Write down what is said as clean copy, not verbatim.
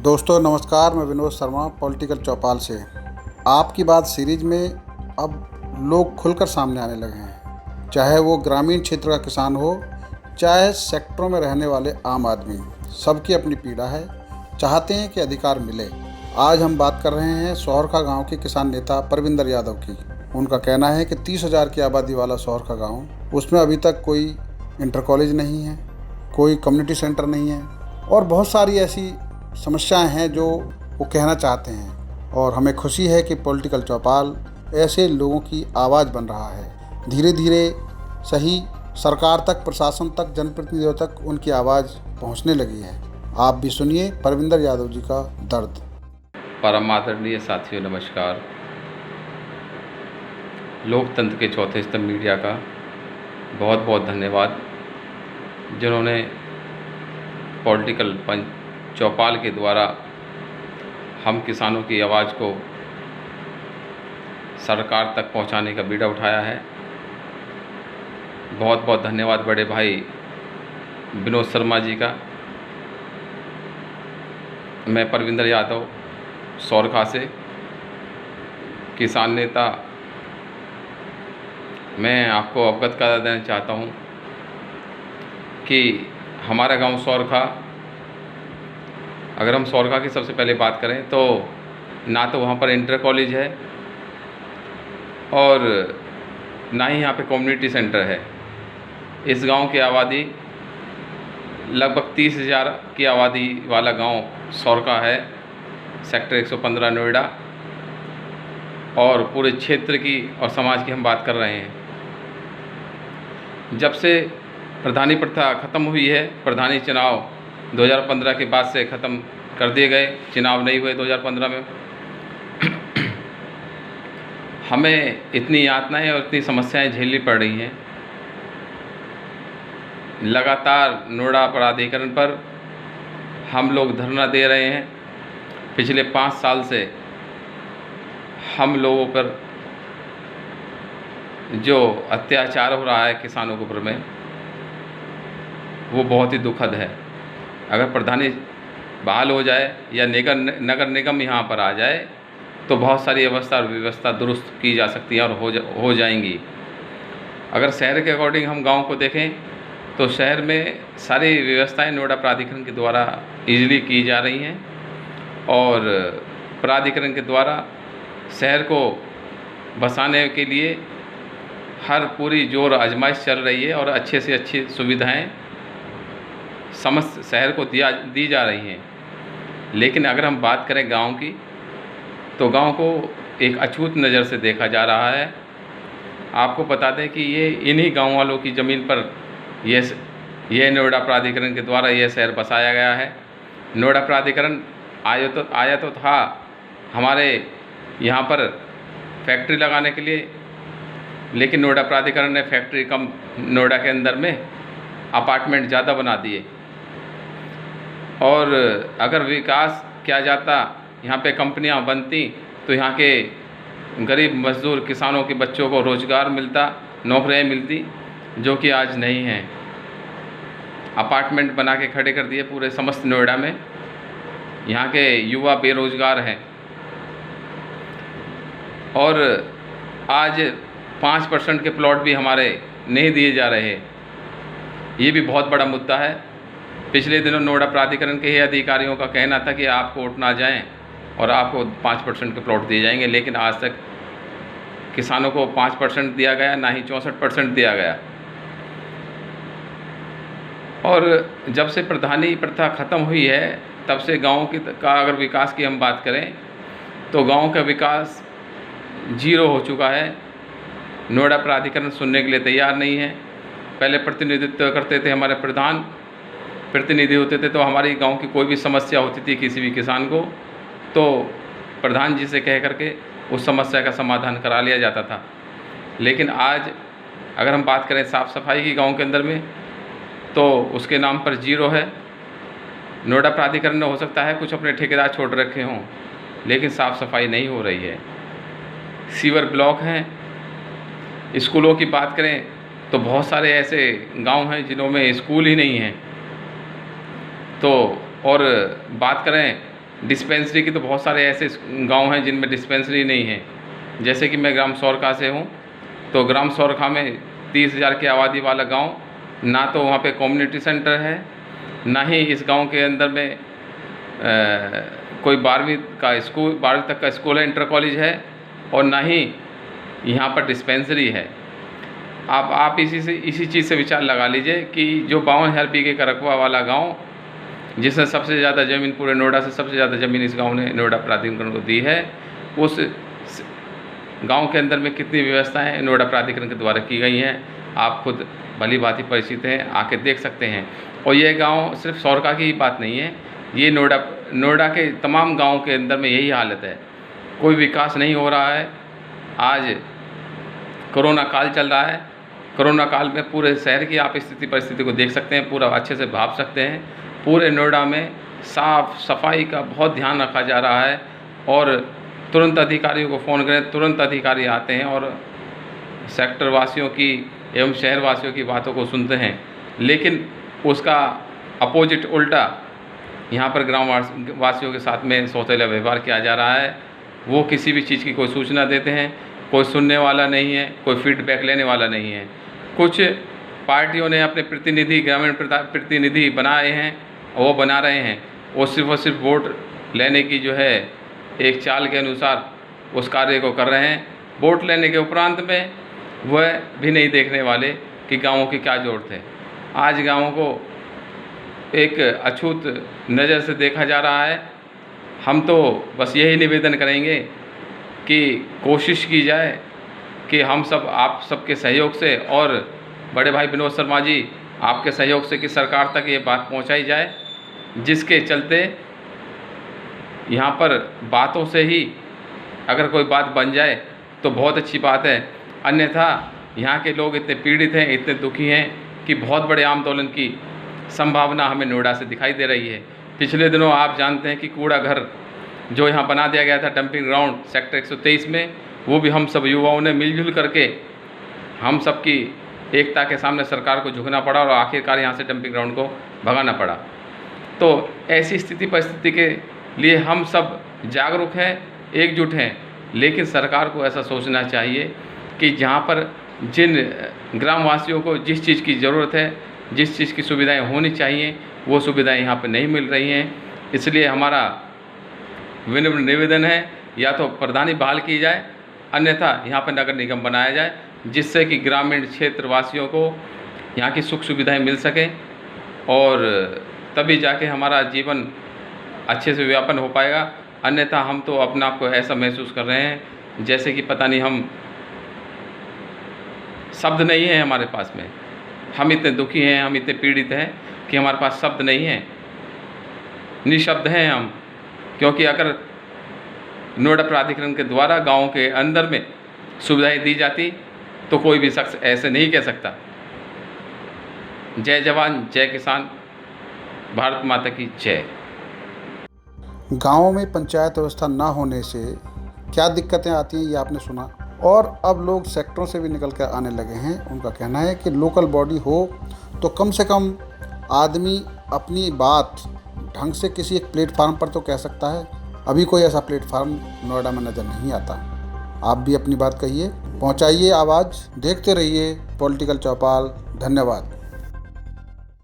दोस्तों नमस्कार, मैं विनोद शर्मा पॉलिटिकल चौपाल से। आपकी बात सीरीज़ में अब लोग खुलकर सामने आने लगे हैं, चाहे वो ग्रामीण क्षेत्र का किसान हो, चाहे सेक्टरों में रहने वाले आम आदमी। सबकी अपनी पीड़ा है, चाहते हैं कि अधिकार मिले। आज हम बात कर रहे हैं सोहरखा गांव के किसान नेता परविंदर यादव की। उनका कहना है कि 30,000 की आबादी वाला सोहरखा गाँव, उसमें अभी तक कोई इंटर कॉलेज नहीं है, कोई कम्युनिटी सेंटर नहीं है और बहुत सारी ऐसी समस्याएं हैं जो वो कहना चाहते हैं। और हमें खुशी है कि पॉलिटिकल चौपाल ऐसे लोगों की आवाज़ बन रहा है। धीरे धीरे सही सरकार तक, प्रशासन तक, जनप्रतिनिधियों तक उनकी आवाज़ पहुंचने लगी है। आप भी सुनिए परविंदर यादव जी का दर्द। परम आदरणीय साथियों, नमस्कार। लोकतंत्र के चौथे स्तंभ मीडिया का बहुत बहुत धन्यवाद, जिन्होंने पॉलिटिकल चौपाल के द्वारा हम किसानों की आवाज़ को सरकार तक पहुंचाने का बीड़ा उठाया है। बहुत बहुत धन्यवाद बड़े भाई विनोद शर्मा जी का। मैं परविंदर यादव सोहरखा से, किसान नेता। मैं आपको अवगत करा देना चाहता हूं कि हमारा गांव सोहरखा, अगर हम सोहरखा की सबसे पहले बात करें तो ना तो वहाँ पर इंटर कॉलेज है और ना ही यहाँ पे कम्युनिटी सेंटर है। इस गांव की आबादी लगभग 30,000 की आबादी वाला गांव सोहरखा है, सेक्टर 115 नोएडा। और पूरे क्षेत्र की और समाज की हम बात कर रहे हैं। जब से प्रधानी प्रथा ख़त्म हुई है, प्रधानी चुनाव 2015 के बाद से ख़त्म कर दिए गए, चुनाव नहीं हुए 2015 में। हमें इतनी यातनाएं और इतनी समस्याएं झेलनी पड़ रही हैं। लगातार नोएडा प्राधिकरण पर हम लोग धरना दे रहे हैं। पिछले 5 साल से हम लोगों पर जो अत्याचार हो रहा है किसानों के ऊपर में, वो बहुत ही दुखद है। अगर प्रधानी बहाल हो जाए या नगर निगम यहाँ पर आ जाए तो बहुत सारी व्यवस्था दुरुस्त की जा सकती है और हो जाएंगी। अगर शहर के अकॉर्डिंग हम गांव को देखें तो शहर में सारी व्यवस्थाएं नोएडा प्राधिकरण के द्वारा ईजिली की जा रही हैं और प्राधिकरण के द्वारा शहर को बसाने के लिए हर पूरी जोर आजमाइश चल रही है और अच्छे से अच्छी सुविधाएं समस्त शहर को दी जा रही हैं। लेकिन अगर हम बात करें गांव की, तो गांव को एक अछूत नज़र से देखा जा रहा है। आपको बता दें कि ये इन्हीं गांव वालों की ज़मीन पर ये नोएडा प्राधिकरण के द्वारा यह शहर बसाया गया है। नोएडा प्राधिकरण आया तो था हमारे यहाँ पर फैक्ट्री लगाने के लिए, लेकिन नोएडा प्राधिकरण ने फैक्ट्री कम, नोएडा के अंदर में अपार्टमेंट ज़्यादा बना दिए। और अगर विकास किया जाता, यहाँ पे कंपनियाँ बनती, तो यहाँ के गरीब मजदूर किसानों के बच्चों को रोज़गार मिलता, नौकरियाँ मिलती, जो कि आज नहीं हैं। अपार्टमेंट बना के खड़े कर दिए पूरे समस्त नोएडा में। यहाँ के युवा बेरोज़गार हैं और आज 5% के प्लॉट भी हमारे नहीं दिए जा रहे। ये भी बहुत बड़ा मुद्दा है। पिछले दिनों नोएडा प्राधिकरण के ही अधिकारियों का कहना था कि आप कोर्ट ना जाएं और आपको 5% के प्लॉट दिए जाएंगे, लेकिन आज तक किसानों को 5% दिया गया, ना ही 64% दिया गया। और जब से प्रधानी प्रथा ख़त्म हुई है, तब से गाँव का अगर विकास की हम बात करें तो गाँव का विकास 0 हो चुका है। नोएडा प्राधिकरण सुनने के लिए तैयार नहीं है। पहले प्रतिनिधित्व करते थे, हमारे प्रधान प्रतिनिधि होते थे, तो हमारी गांव की कोई भी समस्या होती थी किसी भी किसान को, तो प्रधान जी से कह करके उस समस्या का समाधान करा लिया जाता था। लेकिन आज अगर हम बात करें साफ़ सफाई की गांव के अंदर में, तो उसके नाम पर 0 है। नोएडा प्राधिकरण ने हो सकता है कुछ अपने ठेकेदार छोड़ रखे हों, लेकिन साफ़ सफाई नहीं हो रही है। सीवर ब्लॉक हैं। स्कूलों की बात करें तो बहुत सारे ऐसे गांव हैं जिन्हों में स्कूल ही नहीं हैं। तो और बात करें डिस्पेंसरी की तो बहुत सारे ऐसे गांव हैं जिनमें डिस्पेंसरी नहीं है। जैसे कि मैं ग्राम सौरखा से हूं, तो ग्राम सौरखा में 30,000 की आबादी वाला गांव, ना तो वहां पे कम्युनिटी सेंटर है, ना ही इस गांव के अंदर में कोई 12वीं तक का स्कूल है, इंटर कॉलेज है, और ना ही यहाँ पर डिस्पेंसरी है। आप इसी चीज़ से विचार लगा लीजिए कि जो 52,000 बीघे का रकबा वाला गांव, जिसने सबसे ज़्यादा ज़मीन, पूरे नोएडा से सबसे ज़्यादा ज़मीन इस गांव ने नोएडा प्राधिकरण को दी है, उस गांव के अंदर में कितनी व्यवस्थाएं नोएडा प्राधिकरण के द्वारा की गई हैं, आप खुद भली भांति परिचित हैं, आके देख सकते हैं। और यह गांव सिर्फ सौरखा की ही बात नहीं है, ये नोएडा के तमाम गाँव के अंदर में यही हालत है। कोई विकास नहीं हो रहा है। आज कोरोना काल चल रहा है, कोरोना काल में पूरे शहर की आप परिस्थिति को देख सकते हैं, पूरा अच्छे से भाप सकते हैं। पूरे नोएडा में साफ़ सफाई का बहुत ध्यान रखा जा रहा है, और तुरंत अधिकारियों को फ़ोन करें, तुरंत अधिकारी आते हैं और सेक्टर वासियों की एवं शहर वासियों की बातों को सुनते हैं। लेकिन उसका अपोजिट उल्टा यहाँ पर ग्राम वासियों के साथ में सौतेला व्यवहार किया जा रहा है। वो किसी भी चीज़ की कोई सूचना देते हैं, कोई सुनने वाला नहीं है, कोई फीडबैक लेने वाला नहीं है। कुछ पार्टियों ने अपने प्रतिनिधि, ग्रामीण प्रतिनिधि बनाए हैं, वो बना रहे हैं, वो सिर्फ वोट लेने की जो है एक चाल के अनुसार उस कार्य को कर रहे हैं। वोट लेने के उपरांत में वह भी नहीं देखने वाले कि गाँवों की क्या ज़रूरत है। आज गाँवों को एक अछूत नज़र से देखा जा रहा है। हम तो बस यही निवेदन करेंगे कि कोशिश की जाए कि हम सब, आप सबके सहयोग से, और बड़े भाई विनोद शर्मा जी आपके सहयोग से, कि सरकार तक ये बात पहुंचाई जाए, जिसके चलते यहाँ पर बातों से ही अगर कोई बात बन जाए तो बहुत अच्छी बात है। अन्यथा यहाँ के लोग इतने पीड़ित हैं, इतने दुखी हैं कि बहुत बड़े आंदोलन की संभावना हमें नोएडा से दिखाई दे रही है। पिछले दिनों आप जानते हैं कि कूड़ा घर जो यहाँ बना दिया गया था डंपिंग ग्राउंड सेक्टर 123 में, वो भी हम सब युवाओं ने मिलजुल करके, हम सब की एकता के सामने सरकार को झुकना पड़ा और आखिरकार यहाँ से डंपिंग ग्राउंड को भगाना पड़ा। तो ऐसी स्थिति परिस्थिति के लिए हम सब जागरूक हैं, एकजुट हैं, लेकिन सरकार को ऐसा सोचना चाहिए कि जहाँ पर जिन ग्रामवासियों को जिस चीज़ की ज़रूरत है, जिस चीज़ की सुविधाएं होनी चाहिए, वो सुविधाएं यहाँ पर नहीं मिल रही हैं। इसलिए हमारा विनम्र निवेदन है, या तो प्रधानी बहाल की जाए, अन्यथा यहाँ पर नगर निगम बनाया जाए, जिससे कि ग्रामीण क्षेत्र वासियों को यहाँ की सुख सुविधाएं मिल सकें, और तभी जाके हमारा जीवन अच्छे से व्यापन हो पाएगा। अन्यथा हम तो अपने आप को ऐसा महसूस कर रहे हैं जैसे कि पता नहीं, हम शब्द नहीं है हमारे पास में। हम इतने दुखी हैं, हम इतने पीड़ित हैं कि हमारे पास शब्द नहीं है, निशब्द हैं हम। क्योंकि अगर नोएडा प्राधिकरण के द्वारा गाँव के अंदर में सुविधाएं दी जाती तो कोई भी शख्स ऐसे नहीं कह सकता। जय जवान जय किसान, भारत माता की जय। गाँव में पंचायत व्यवस्था ना होने से क्या दिक्कतें आती हैं ये आपने सुना, और अब लोग सेक्टरों से भी निकल कर आने लगे हैं। उनका कहना है कि लोकल बॉडी हो तो कम से कम आदमी अपनी बात ढंग से किसी एक प्लेटफार्म पर तो कह सकता है। अभी कोई ऐसा प्लेटफार्म नोएडा में नज़र नहीं आता। आप भी अपनी बात कहिए, पहुंचाइए आवाज़। देखते रहिए पॉलिटिकल चौपाल। धन्यवाद।